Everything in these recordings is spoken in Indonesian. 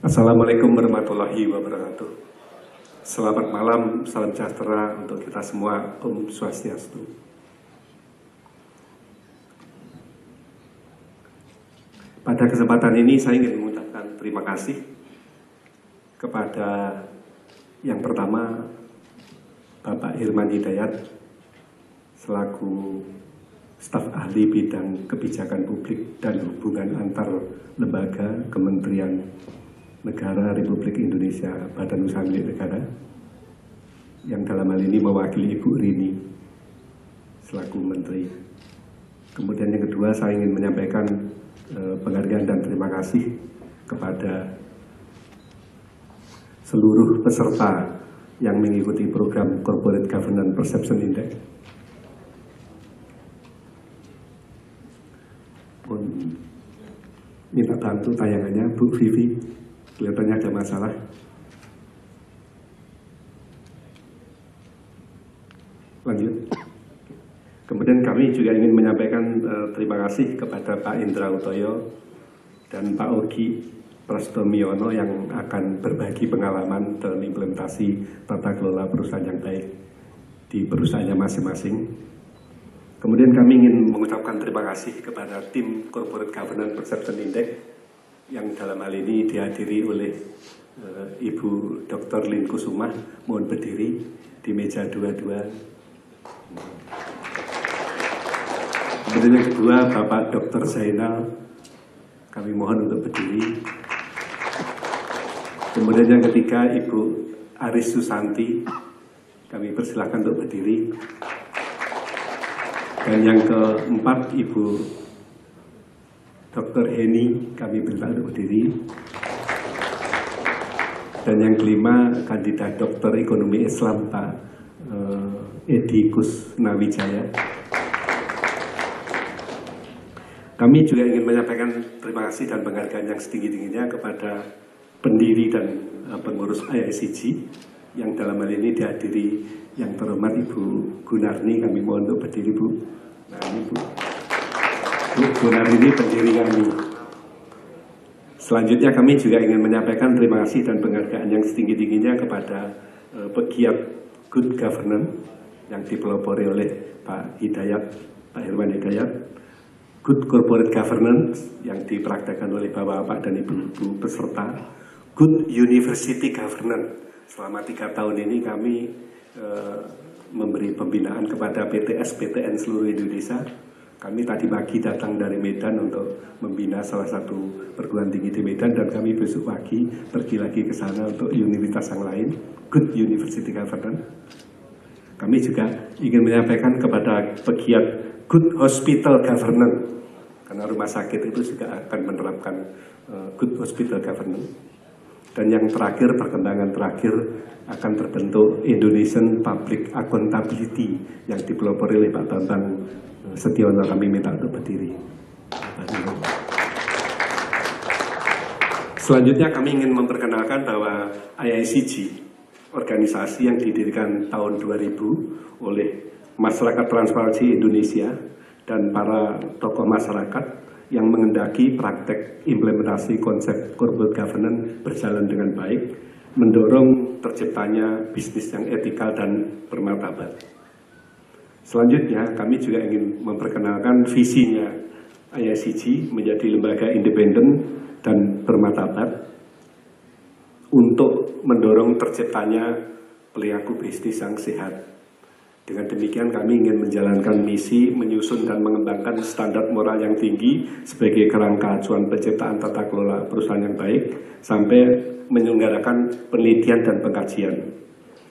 Assalamualaikum warahmatullahi wabarakatuh. Selamat malam, salam sejahtera untuk kita semua. Om Swastiastu. Pada kesempatan ini saya ingin mengucapkan terima kasih kepada yang pertama Bapak Hirman Hidayat selaku staf ahli bidang kebijakan publik dan hubungan antar lembaga Kementerian Negara Republik Indonesia Badan Usaha Milik Negara, yang dalam hal ini mewakili Ibu Rini selaku Menteri. Kemudian yang kedua, saya ingin menyampaikan penghargaan dan terima kasih kepada seluruh peserta yang mengikuti program Corporate Governance Perception Index. Minta bantu tayangannya, Bu Vivi. Kelihatannya ada masalah. Lanjut. Kemudian kami juga ingin menyampaikan terima kasih kepada Pak Indra Utoyo dan Pak Ogi Prastomiono yang akan berbagi pengalaman dalam implementasi tata kelola perusahaan yang baik di perusahaannya masing-masing. Kemudian kami ingin mengucapkan terima kasih kepada tim Corporate Governance Perception Index yang dalam hal ini dihadiri oleh Ibu Dr. Lin Kusumah. Mohon berdiri di meja 22. Kemudian yang kedua Bapak Dr. Zainal, kami mohon untuk berdiri. Kemudian yang ketiga Ibu Aris Susanti, kami persilahkan untuk berdiri. Dan yang keempat Ibu Dr. Heni, kami minta untuk berdiri. Dan yang kelima, kandidat Doktor Ekonomi Islam Pak Edi Kusnawijaya. Kami juga ingin menyampaikan terima kasih dan penghargaan yang setinggi-tingginya kepada pendiri dan pengurus IICG yang dalam hal ini dihadiri yang terhormat Ibu Gunarni. Kami mohon untuk berdiri, Bu. Nah, ini Bu. Bu Gunarni ini pendiri kami. Selanjutnya kami juga ingin menyampaikan terima kasih dan penghargaan yang setinggi-tingginya kepada pegiat Good Governance yang dipelopori oleh Pak Hidayat, Pak Hirman Hidayat. Good Corporate Governance yang dipraktekkan oleh Bapak-Bapak dan Ibu-Ibu peserta. Good University Governance. Selama 3 tahun ini kami memberi pembinaan kepada PTN seluruh Indonesia. Kami tadi pagi datang dari Medan untuk membina salah satu perguruan tinggi di Medan, dan kami besok pagi pergi lagi ke sana untuk universitas yang lain. Good University Governance. Kami juga ingin menyampaikan kepada pegiat Good Hospital Governance, karena rumah sakit itu juga akan menerapkan Good Hospital Governance. Dan yang terakhir, perkembangan terakhir, akan terbentuk Indonesian Public Accountability yang dipelopori oleh Pak Bambang Setiono. Kami minta untuk berdiri. Selanjutnya kami ingin memperkenalkan bahwa IICG, organisasi yang didirikan tahun 2000 oleh Masyarakat Transparansi Indonesia dan para tokoh masyarakat yang mengendaki praktek implementasi konsep corporate governance berjalan dengan baik, mendorong terciptanya bisnis yang etikal dan bermartabat. Selanjutnya, kami juga ingin memperkenalkan visinya IICG menjadi lembaga independen dan bermartabat untuk mendorong terciptanya perilaku bisnis yang sehat. Dengan demikian kami ingin menjalankan misi menyusun dan mengembangkan standar moral yang tinggi sebagai kerangka acuan penciptaan tata kelola perusahaan yang baik sampai menyelenggarakan penelitian dan pengkajian.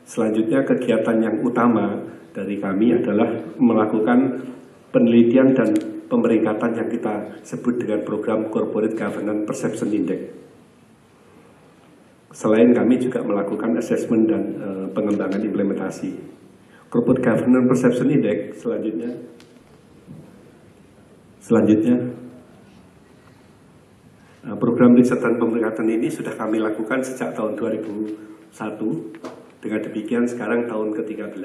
Selanjutnya kegiatan yang utama dari kami adalah melakukan penelitian dan pemeringkatan yang kita sebut dengan program Corporate Governance Perception Index. Selain kami juga melakukan assessment dan pengembangan implementasi. Corporate Governance Perception Index selanjutnya program riset dan pemeringkatan ini sudah kami lakukan sejak tahun 2001. Dengan demikian sekarang tahun ke-13,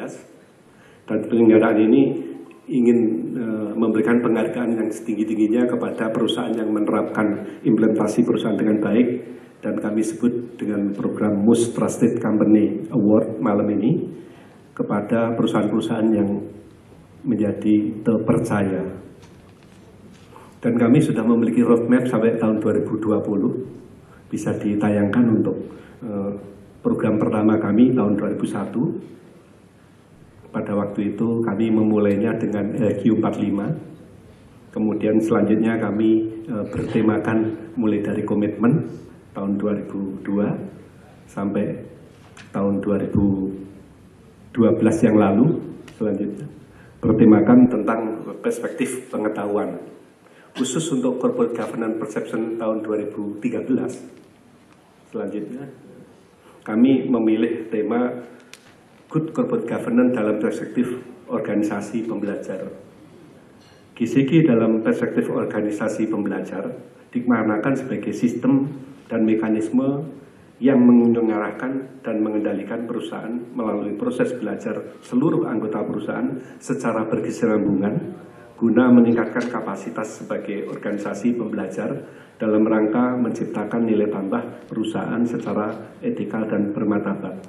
dan penyelenggaraan ini ingin memberikan penghargaan yang setinggi-tingginya kepada perusahaan yang menerapkan implementasi perusahaan dengan baik dan kami sebut dengan program Most Trusted Company Award malam ini kepada perusahaan-perusahaan yang menjadi terpercaya. Dan kami sudah memiliki roadmap sampai tahun 2020, bisa ditayangkan untuk program pertama kami tahun 2001. Pada waktu itu kami memulainya dengan LQ45, kemudian selanjutnya kami bertemakan mulai dari komitmen tahun 2002 sampai tahun 2012 yang lalu, selanjutnya bertemakan tentang perspektif pengetahuan khusus untuk corporate governance perception tahun 2013. Selanjutnya kami memilih tema good corporate governance dalam perspektif organisasi pembelajar. GCG dalam perspektif organisasi pembelajar dimaknakan sebagai sistem dan mekanisme yang menyelenggarakan dan mengendalikan perusahaan melalui proses belajar seluruh anggota perusahaan secara berkesinambungan guna meningkatkan kapasitas sebagai organisasi pembelajar dalam rangka menciptakan nilai tambah perusahaan secara etika dan bermartabat.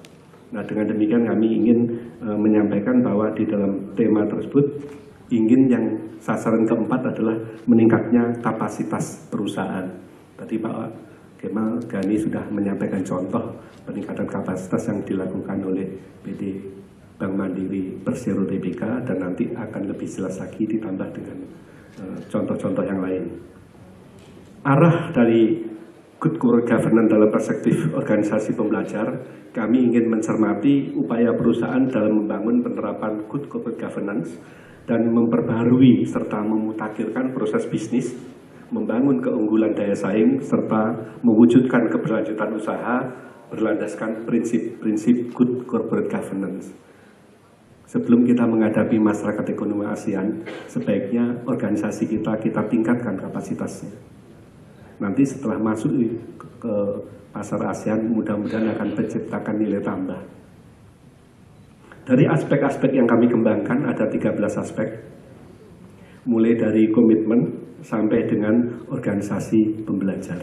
Nah, dengan demikian kami ingin menyampaikan bahwa di dalam tema tersebut ingin yang sasaran keempat adalah meningkatnya kapasitas perusahaan. Tadi Pak Kemal Gani sudah menyampaikan contoh peningkatan kapasitas yang dilakukan oleh PT Bank Mandiri Persero Tbk, dan nanti akan lebih jelas lagi ditambah dengan contoh-contoh yang lain. Arah dari good corporate governance dalam perspektif organisasi pembelajar, kami ingin mencermati upaya perusahaan dalam membangun penerapan good corporate governance dan memperbarui serta memutakhirkan proses bisnis, membangun keunggulan daya saing, serta mewujudkan keberlanjutan usaha berlandaskan prinsip-prinsip good corporate governance. Sebelum kita menghadapi masyarakat ekonomi ASEAN, sebaiknya organisasi kita tingkatkan kapasitasnya. Nanti setelah masuk ke pasar ASEAN, mudah-mudahan akan menciptakan nilai tambah. Dari aspek-aspek yang kami kembangkan ada 13 aspek, mulai dari komitmen sampai dengan organisasi pembelajar.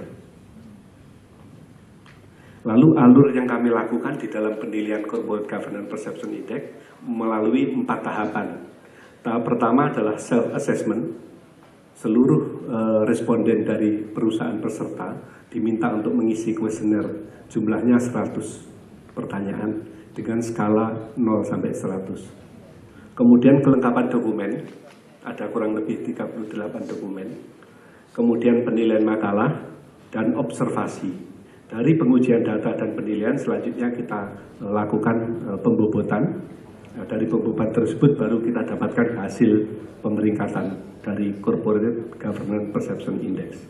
Lalu alur yang kami lakukan di dalam penilaian Corporate Governance Perception Index melalui 4 tahapan. Tahap pertama adalah self-assessment. Seluruh responden dari perusahaan peserta diminta untuk mengisi kuesioner, jumlahnya 100 pertanyaan dengan skala 0 sampai 100. Kemudian kelengkapan dokumen, ada kurang lebih 38 dokumen. Kemudian penilaian makalah dan observasi. Dari pengujian data dan penilaian selanjutnya kita lakukan pembobotan. Nah, dari pembobotan tersebut baru kita dapatkan hasil pemeringkatan dari Corporate Governance Perception Index.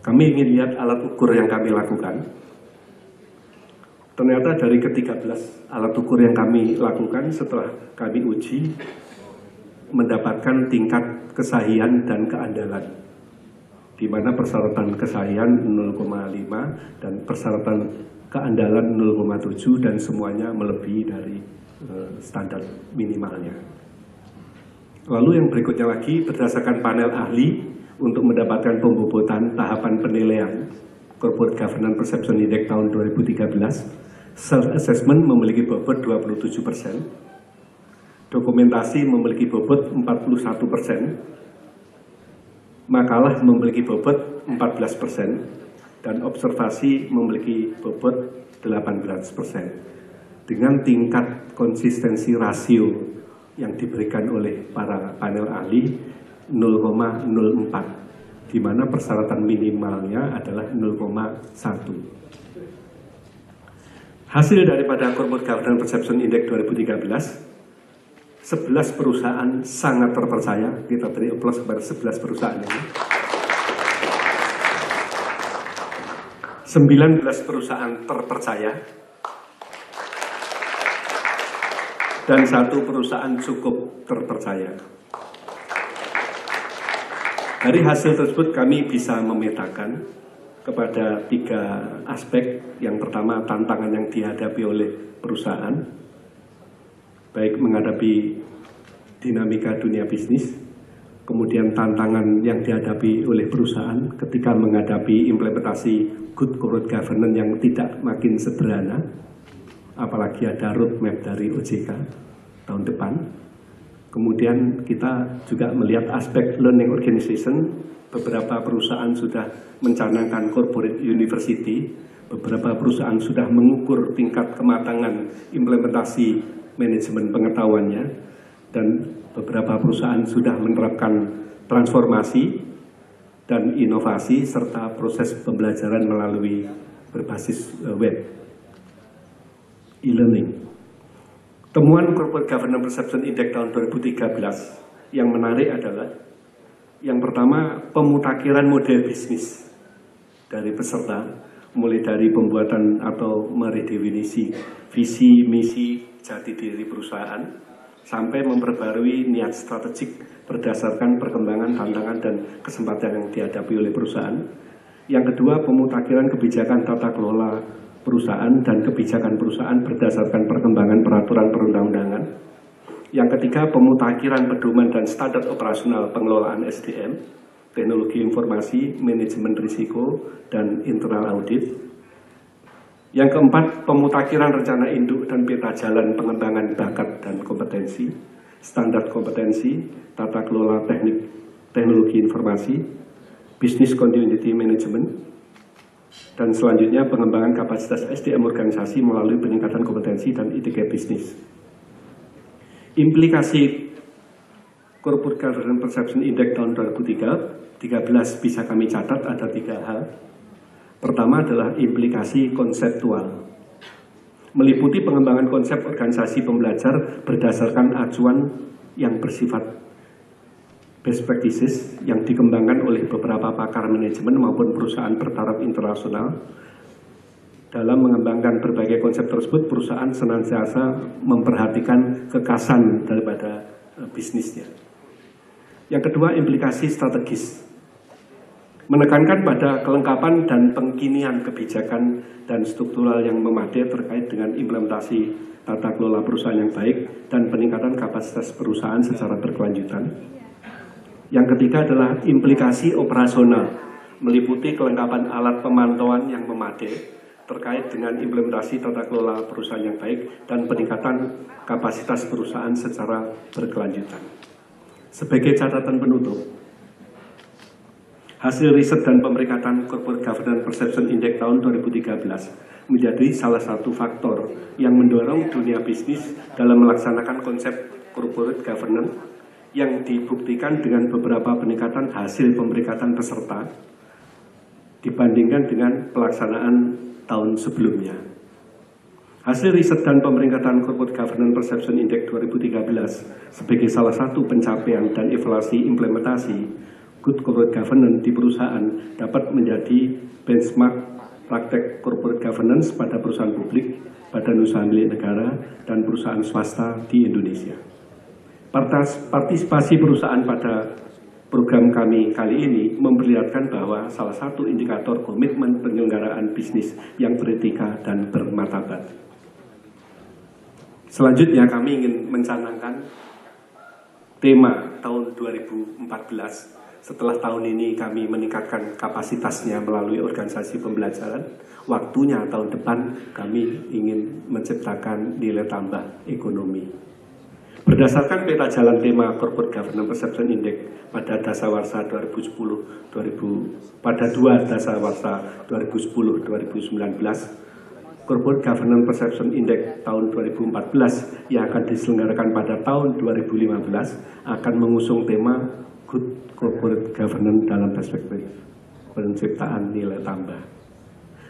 Kami ingin lihat alat ukur yang kami lakukan. Ternyata dari ke-13 alat ukur yang kami lakukan setelah kami uji mendapatkan tingkat kesahihan dan keandalan, di mana persyaratan kesahihan 0,5 dan persyaratan keandalan 0,7 dan semuanya melebihi dari standar minimalnya. Lalu yang berikutnya lagi berdasarkan panel ahli untuk mendapatkan pembobotan tahapan penilaian Corporate Governance Perception Index tahun 2013, self-assessment memiliki bobot 27%, dokumentasi memiliki bobot 41%, makalah memiliki bobot 14%, dan observasi memiliki bobot 18%. Dengan tingkat konsistensi rasio yang diberikan oleh para panel ahli 0,04, di mana persyaratan minimalnya adalah 0,1. Hasil daripada Corporate Governance Perception Index 2013, 11 perusahaan sangat terpercaya. Kita beri aplaus kepada 11 perusahaan ini. 19 perusahaan terpercaya dan 1 perusahaan cukup terpercaya. Dari hasil tersebut kami bisa memetakan kepada 3 aspek. Yang pertama, tantangan yang dihadapi oleh perusahaan, baik menghadapi dinamika dunia bisnis kemudian tantangan yang dihadapi oleh perusahaan ketika menghadapi implementasi good corporate governance yang tidak makin sederhana, apalagi ada roadmap dari OJK tahun depan. Kemudian kita juga melihat aspek learning organization. Beberapa perusahaan sudah mencanangkan corporate university, beberapa perusahaan sudah mengukur tingkat kematangan implementasi manajemen pengetahuannya, dan beberapa perusahaan sudah menerapkan transformasi dan inovasi serta proses pembelajaran melalui berbasis web, e-learning. Temuan Corporate Governance Perception Index tahun 2013 yang menarik adalah yang pertama, pemutakhiran model bisnis dari peserta, mulai dari pembuatan atau meredefinisi visi, misi, jati diri perusahaan, sampai memperbarui niat strategik berdasarkan perkembangan, tantangan, dan kesempatan yang dihadapi oleh perusahaan. Yang kedua, pemutakhiran kebijakan tata kelola perusahaan dan kebijakan perusahaan berdasarkan perkembangan peraturan perundang-undangan. Yang ketiga, pemutakhiran pedoman dan standar operasional pengelolaan SDM, teknologi informasi, manajemen risiko, dan internal audit. Yang keempat, pemutakhiran rencana induk dan peta jalan pengembangan bakat dan kompetensi, standar kompetensi, tata kelola teknologi informasi, business continuity management, dan selanjutnya pengembangan kapasitas SDM organisasi melalui peningkatan kompetensi dan etika bisnis. Implikasi Corporate Governance Perception Index tahun 2013 bisa kami catat ada 3 hal. Pertama adalah implikasi konseptual, meliputi pengembangan konsep organisasi pembelajar berdasarkan acuan yang bersifat best practices yang dikembangkan oleh beberapa pakar manajemen maupun perusahaan bertaraf internasional. Dalam mengembangkan berbagai konsep tersebut, perusahaan senantiasa memperhatikan kekasan daripada bisnisnya. Yang kedua, implikasi strategis, menekankan pada kelengkapan dan pengkinian kebijakan dan struktural yang memadai terkait dengan implementasi tata kelola perusahaan yang baik dan peningkatan kapasitas perusahaan secara berkelanjutan. Yang ketiga adalah implikasi operasional, meliputi kelengkapan alat pemantauan yang memadai terkait dengan implementasi tata kelola perusahaan yang baik dan peningkatan kapasitas perusahaan secara berkelanjutan. Sebagai catatan penutup, hasil riset dan pemeringkatan Corporate Governance Perception Index tahun 2013 menjadi salah satu faktor yang mendorong dunia bisnis dalam melaksanakan konsep corporate governance yang dibuktikan dengan beberapa peningkatan hasil pemeringkatan peserta dibandingkan dengan pelaksanaan tahun sebelumnya. Hasil riset dan pemeringkatan Corporate Governance Perception Index 2013 sebagai salah satu pencapaian dan evaluasi implementasi good corporate governance di perusahaan dapat menjadi benchmark praktek corporate governance pada perusahaan publik, badan usaha milik negara, dan perusahaan swasta di Indonesia. Partisipasi perusahaan pada program kami kali ini memperlihatkan bahwa salah satu indikator komitmen penyelenggaraan bisnis yang beretika dan bermartabat. Selanjutnya kami ingin mencanangkan tema tahun 2014. Setelah tahun ini kami meningkatkan kapasitasnya melalui organisasi pembelajaran, waktunya tahun depan kami ingin menciptakan nilai tambah ekonomi. Berdasarkan peta jalan tema Corporate Governance Perception Index pada dasawarsa 2010-2019, Corporate Governance Perception Index tahun 2014 yang akan diselenggarakan pada tahun 2015 akan mengusung tema Good Corporate Governance dalam perspektif penciptaan nilai tambah.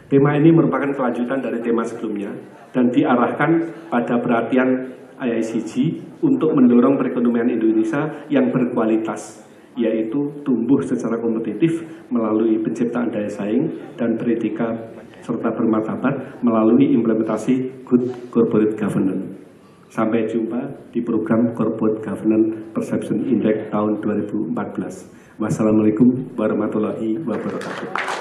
Tema ini merupakan kelanjutan dari tema sebelumnya dan diarahkan pada perhatian IICG untuk mendorong perekonomian Indonesia yang berkualitas, yaitu tumbuh secara kompetitif melalui penciptaan daya saing dan beretika serta bermartabat melalui implementasi Good Corporate Governance. Sampai jumpa di program Corporate Governance Perception Index tahun 2014. Wassalamualaikum warahmatullahi wabarakatuh.